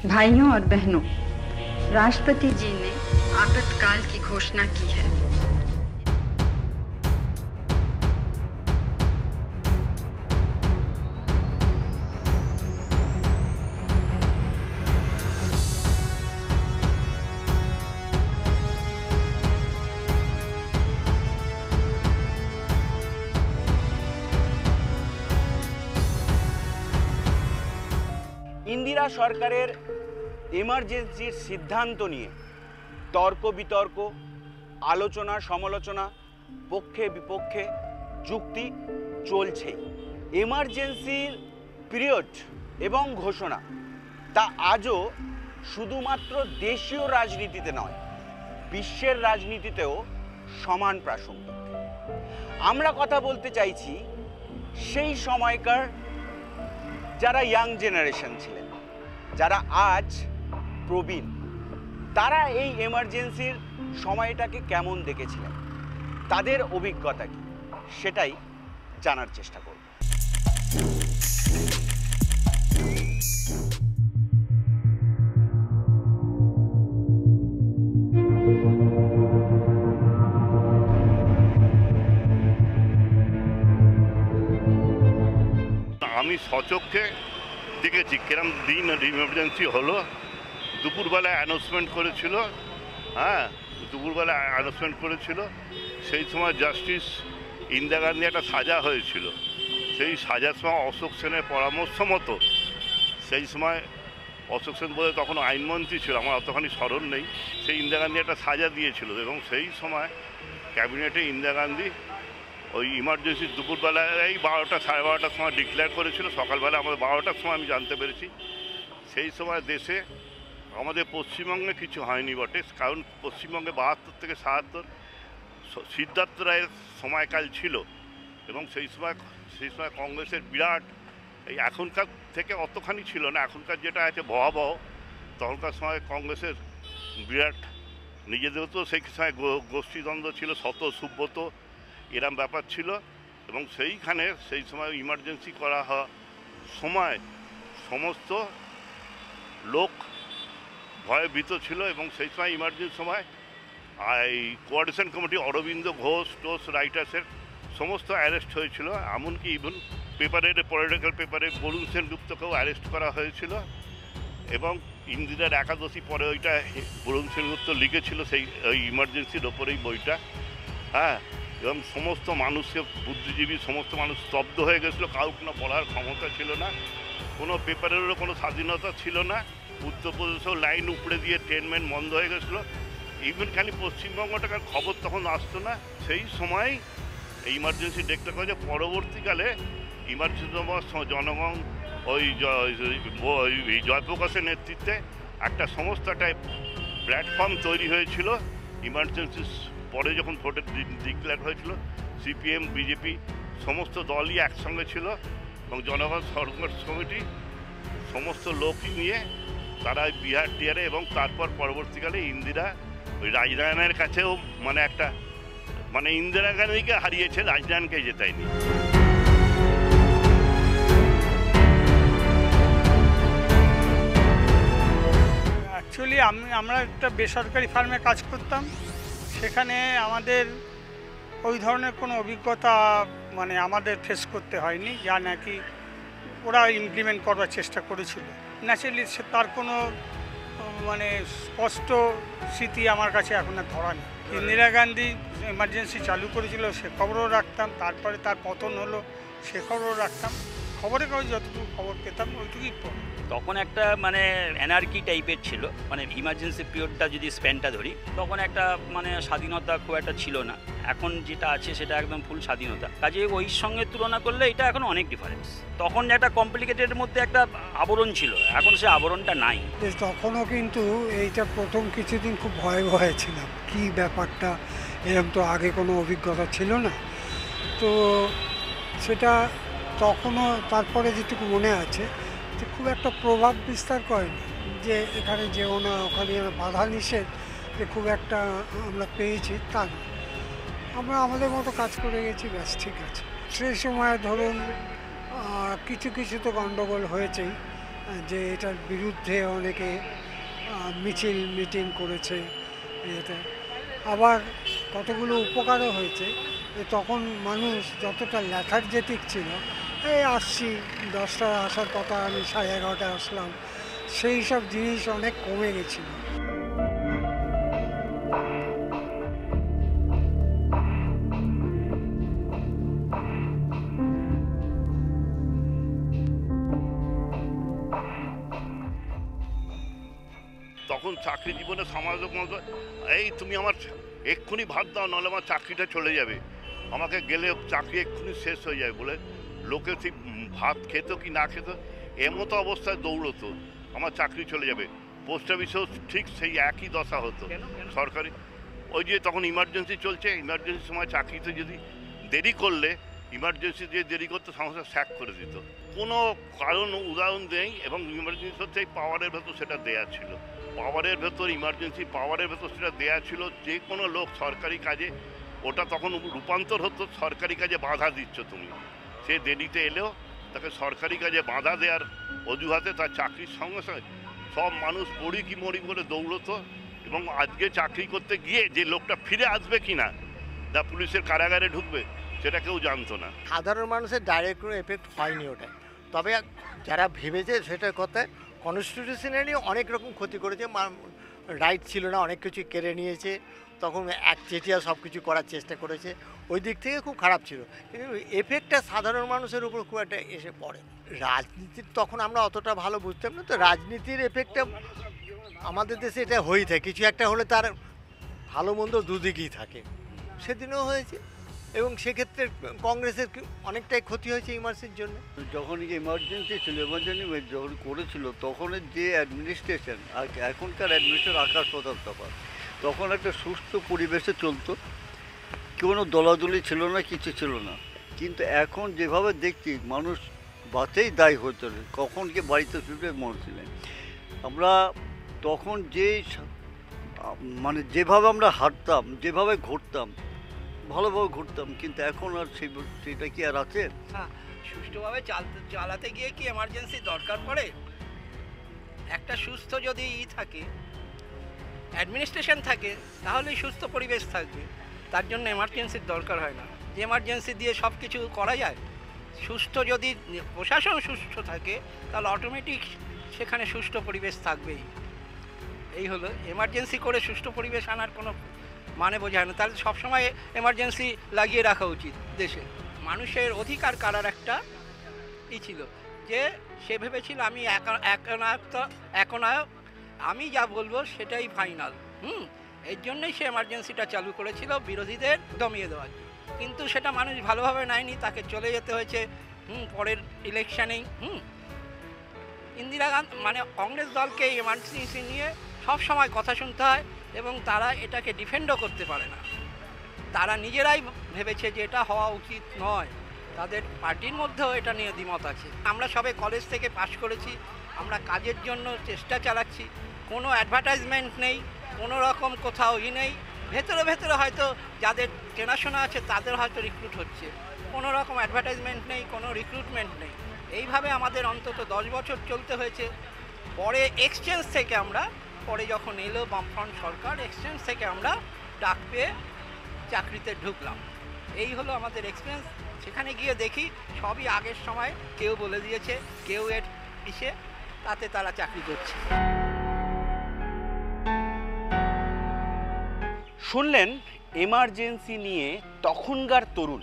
भाइयों और बहनों, राष्ट्रपति जी ने आपातकाल की घोषणा की है। इंदिरा सरकारेर इमार्जेंसिर सिद्धांत निये तर्क बितर्क आलोचना समालोचना पक्षे विपक्षे जुक्ति चलछेई। इमार्जेंसिर पिरियड एवं घोषणा ता आजो शुधुमात्र देशीय राजनीतिते नय, विश्वेर राजनीतितेও समान प्रासंगिक। आमरा कथा बोलते चाइछि सेई समयकार যারা ইয়াং জেনারেশন ছিলেন, যারা আজ প্রবীণ, তারা এই এমার্জেন্সির সময়টাকে কেমন দেখেছিলেন, তাদের অভিজ্ঞতা কি, সেটাই জানার চেষ্টা করব। আমি সচক্ষে দেখেছি কিরম দিন ইমার্জেন্সি হলো। দুপুরবেলা অ্যানাউন্সমেন্ট করেছিল, হ্যাঁ দুপুরবেলা অ্যানাউন্সমেন্ট করেছিল। সেই সময় জাস্টিস ইন্দিরা গান্ধী একটা সাজা হয়েছিল। সেই সাজার সময় অশোক সেনের পরামর্শ মতো সেই সময় অশোক সেন বলে তখন আইনমন্ত্রী ছিল, আমার অতখানি স্মরণ নেই, সেই ইন্দিরা গান্ধী একটা সাজা দিয়েছিল এবং সেই সময় ক্যাবিনেটে ইন্দিরা গান্ধী ওই ইমার্জেন্সি দুপুরবেলায় 12টা সাড়ে 12টার সময় ডিক্লেয়ার করেছিল। সকালবেলা আমাদের 12টার সময় আমি জানতে পেরেছি। সেই সময় দেশে আমাদের পশ্চিমবঙ্গে কিছু হয়নি বটে, কারণ পশ্চিমবঙ্গে 72 থেকে 77 সিদ্ধার্থ রায়ের সময়কাল ছিল এবং সেই সময় কংগ্রেসের বিরাট, এই এখনকার থেকে অতখানি ছিল না, এখনকার যেটা আছে ভয়াবহ, তখনকার সময় কংগ্রেসের বিরাট নিজেদের তো সেই সময় গোষ্ঠীদ্বন্দ্ব ছিল, শত সুব্রত এরম ব্যাপার ছিল এবং সেইখানে সেই সময় ইমার্জেন্সি করা সময় সমস্ত লোক ভয়ে ভীত ছিল এবং সেই সময় ইমার্জেন্সি সময় এই কোঅর্ডিনেশন কমিটি অরবিন্দ ঘোষ টোস রাইটার্সের সমস্ত অ্যারেস্ট হয়েছিল। এমনকি ইভেন পেপারের পলিটিক্যাল পেপারে বরুণ সেনগুপ্তকেও অ্যারেস্ট করা হয়েছিল এবং ইন্দিরার একাদশী পরে ওইটা বরুণ সেনগুপ্ত লিখেছিল সেই ওই ইমার্জেন্সির ওপরেই বইটা, হ্যাঁ। এবং সমস্ত মানুষকে, বুদ্ধিজীবী সমস্ত মানুষ স্তব্ধ হয়ে গেছিলো, কাউকে কোনো বলার ক্ষমতা ছিল না, কোনো পেপারেরও কোনো স্বাধীনতা ছিল না। উত্তরপ্রদেশেও লাইন উপড়ে দিয়ে ট্রেনমেন বন্ধ হয়ে গেছিলো। ইভেন খালি পশ্চিমবঙ্গটাকার খবর তখন আসতো না। সেই সময় এই ইমার্জেন্সি ডেক্লেয়ার করেছে। পরবর্তীকালে ইমার্জেন্সি জনগণ ওই জয়প্রকাশের নেতৃত্বে একটা সমস্ত একটা প্ল্যাটফর্ম তৈরি হয়েছিল। ইমার্জেন্সি পরে যখন ভোটের ডিক্লেয়ার হয়েছিল, সিপিএম বিজেপি সমস্ত দলই একসঙ্গে ছিল এবং জনগণ সংঘর্ষ কমিটি সমস্ত লোকই নিয়ে তারা বিহার টিয়ারে এবং তারপর পরবর্তীকালে ইন্দিরা ওই রাজনারায়ণের কাছেও মানে একটা মানে ইন্দিরা গান্ধীকে হারিয়েছে, রাজনারায়ণকে জেতায়নি। অ্যাকচুয়ালি আমরা একটা বেসরকারি ফার্মে কাজ করতাম, সেখানে আমাদের ওই ধরনের কোনো অভিজ্ঞতা মানে আমাদের ফেস করতে হয়নি, যা নাকি ওরা ইমপ্লিমেন্ট করবার চেষ্টা করেছিল। ন্যাচারালি তার কোনো মানে স্পষ্ট স্মৃতি আমার কাছে এখন আর ধরা নেই। ইন্দিরা গান্ধী এমার্জেন্সি চালু করেছিল সে খবরও রাখতাম, তারপরে তার পতন হলো সে খবরও রাখতাম, খবরের কাগজ যতটুকু খবর পেতাম ওইটুকুই পড়ি। তখন একটা মানে অ্যানার্কি টাইপের ছিল, মানে ইমার্জেন্সি পিরিয়ডটা যদি স্প্যানটা ধরি, তখন একটা মানে স্বাধীনতা খুব একটা ছিল না। এখন যেটা আছে সেটা একদম ফুল স্বাধীনতা। কাজে ওই সঙ্গে তুলনা করলে এটা এখন অনেক ডিফারেন্স। তখন একটা কমপ্লিকেটেড মধ্যে একটা আবরণ ছিল, এখন সে আবরণটা নাই। তখনও কিন্তু এইটা প্রথম কিছুদিন খুব ভয়ে ভয়ে ছিলাম, কি ব্যাপারটা, এরকম তো আগে কোনো অভিজ্ঞতা ছিল না। তো সেটা তখনও, তারপরে যেটুকু মনে আছে যে খুব একটা প্রভাব বিস্তার করেনি, যে এখানে যেও না ওখানে বাধা নিষেধ যে খুব একটা আমরা পেয়েছি তা না। আমরা আমাদের মতো কাজ করে গেছি, ব্যাস ঠিক আছে। সেই সময় ধরুন কিছু কিছু তো গণ্ডগোল হয়েছেই, যে এটার বিরুদ্ধে অনেকে মিছিল মিটিং করেছে এতে। আবার কতগুলো উপকারও হয়েছে। তখন মানুষ যতটা ল্যাথার্জেটিক ছিল, এই আসছি 10টায় আসার কথা, আমি 11:30টায় আসলাম, সেই সব জিনিস অনেক কমে গেছিলো। তখন চাকরি জীবনে সমালোচক মতো, এই তুমি আমার এক্ষুনি ভাত দাও, নাহলে আমার চাকরিটা চলে যাবে, আমাকে গেলে চাকরি এক্ষুনি শেষ হয়ে যাবে বলে লোকে ঠিক ভাত খেত কি না খেত এমতো অবস্থায় দৌড়তো, আমার চাকরি চলে যাবে। পোস্ট অফিসেও ঠিক সেই একই দশা হতো। সরকারি ওই যে তখন ইমার্জেন্সি চলছে, ইমার্জেন্সির সময় চাকরিতে যদি দেরি করলে, ইমার্জেন্সি যে দেরি করতো সংস্থা স্যাক করে দিত, কোনো কারণ উদাহরণ দেয়। এবং ইমার্জেন্সি হচ্ছে এই পাওয়ারের ভেতর সেটা দেয়া ছিল, পাওয়ারের ভেতর ইমার্জেন্সি পাওয়ারের ভেতর সেটা দেয়া ছিল। যে কোনো লোক সরকারি কাজে, ওটা তখন রূপান্তর হতো সরকারি কাজে বাধা দিচ্ছ তুমি, সে দেরিতে এলেও তাকে সরকারি কাজে বাধা দেওয়ার অজুহাতে তার চাকরির সঙ্গে সঙ্গে সব মানুষ পড়ি কি মরি করে দৌড়তো। এবং আজকে চাকরি করতে গিয়ে যে লোকটা ফিরে আসবে কি না, যা পুলিশের কারাগারে ঢুকবে, সেটা কেউ জানতো না। সাধারণ মানুষের ডাইরেক্ট কোনো এফেক্ট হয়নি ওটায়। তবে যারা ভেবেছে সেটার কথা, কনস্টিটিউশনালি অনেক রকম ক্ষতি করেছে, রাইট ছিল না, অনেক কিছু কেড়ে নিয়েছে, তখন একচেটিয়া সব কিছু করার চেষ্টা করেছে, ওই দিক থেকে খুব খারাপ ছিল। কিন্তু এফেক্টটা সাধারণ মানুষের উপর খুব একটা এসে পড়ে। রাজনীতির তখন আমরা অতটা ভালো বুঝতাম না, তো রাজনীতির এফেক্টটা আমাদের দেশে এটা হয়েই থাকে, কিছু একটা হলে তার ভালো মন্দ দুদিকেই থাকে, সেদিনও হয়েছে। এবং সেক্ষেত্রে কংগ্রেসের অনেকটাই ক্ষতি হয়েছে ইমার্জেন্সির জন্য। যখন ইমার্জেন্সি ছিল, ইমার্জেন্সি যখন করেছিল, তখনের যে অ্যাডমিনিস্ট্রেশন আর এখনকার অ্যাডমিনিস্ট্রেশন আকাশ পাতাল তফাৎ। তখন একটা সুস্থ পরিবেশে চলতো, কোনো দলাদলি ছিল না, কিছু ছিল না। কিন্তু এখন যেভাবে দেখছি, মানুষ বাতেই দায়ী হতো, কখন কি বাড়িতে ফিরবে মনে ছিলেন। আমরা তখন মানে যেভাবে আমরা হাঁটতাম, যেভাবে ঘুরতাম, ভালোভাবে ঘুরতাম, কিন্তু এখন আর সেটা কি আর আছে? সুষ্ঠুভাবে চালাতে গিয়ে কি এমার্জেন্সি দরকার পড়ে? একটা সুস্থ যদি থাকে, অ্যাডমিনিস্ট্রেশন থাকে, তাহলেই সুস্থ পরিবেশ থাকবে। তার জন্য এমার্জেন্সির দরকার হয় না, যে এমার্জেন্সি দিয়ে সব কিছু করা যায়। সুস্থ যদি প্রশাসন সুস্থ থাকে, তাহলে অটোমেটিক সেখানে সুষ্ঠু পরিবেশ থাকবেই। এই হলো, এমার্জেন্সি করে সুষ্ঠু পরিবেশ আনার কোনো মানে বোঝায় না। তাহলে সবসময় এমার্জেন্সি লাগিয়ে রাখা উচিত দেশে। মানুষের অধিকার কারার একটা ছিল, যে সে ভেবেছিল আমি একনায়ক, আমি যা বলবো সেটাই ফাইনাল। এর জন্যই সে এমার্জেন্সিটা চালু করেছিল, বিরোধীদের দমিয়ে দেওয়ার। কিন্তু সেটা মানুষ ভালোভাবে নেয়নি, তাকে চলে যেতে হয়েছে পরের ইলেকশানেই। ইন্দিরা গান্ধী মানে কংগ্রেস দলকে এমার্জেন্সি নিয়ে সব সময় কথা শুনতে হয়, এবং তারা এটাকে ডিফেন্ডও করতে পারে না। তারা নিজেরাই ভেবেছে যে এটা হওয়া উচিত নয়, তাদের পার্টির মধ্যেও এটা নিয়ে দ্বিমত আছে। আমরা সবে কলেজ থেকে পাশ করেছি, আমরা কাজের জন্য চেষ্টা চালাচ্ছি, কোনো অ্যাডভার্টাইজমেন্ট নেই, কোনো রকম কোথাও নেই। ভেতরে ভেতরে হয়তো যাদের চেনাশোনা আছে তাদের হয়তো রিক্রুট হচ্ছে, কোনো রকম অ্যাডভার্টাইজমেন্ট নেই, কোনো রিক্রুটমেন্ট নেই। এইভাবে আমাদের অন্তত 10 বছর চলতে হয়েছে। পরে এক্সচেঞ্জ থেকে আমরা, পরে যখন এলো বামফ্রন্ট সরকার, এক্সচেঞ্জ থেকে আমরা ডাক পেয়ে চাকরিতে ঢুকলাম। এই হলো আমাদের এক্সপিরিয়েন্স। সেখানে গিয়ে দেখি সবই আগের সময়, কেউ বলে দিয়েছে, কেউ এর ইসে, তাতে তারা চাকরি করছে। শুনলেন এমার্জেন্সি নিয়ে তখনকার তরুণ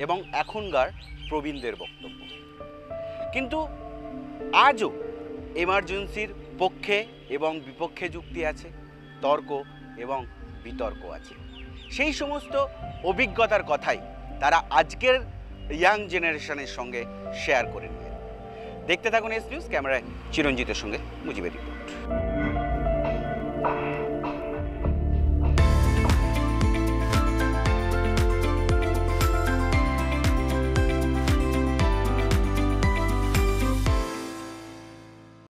এবং এখনকার প্রবীণদের বক্তব্য। কিন্তু আজও এমার্জেন্সির পক্ষে এবং বিপক্ষে যুক্তি আছে, তর্ক এবং বিতর্ক আছে। সেই সমস্ত অভিজ্ঞতার কথাই তারা আজকের ইয়াং জেনারেশনের সঙ্গে শেয়ার করে নিলেন। দেখতে থাকুন এস নিউজ। ক্যামেরায় চিরঞ্জিতের সঙ্গে মুজিবের রিপোর্ট।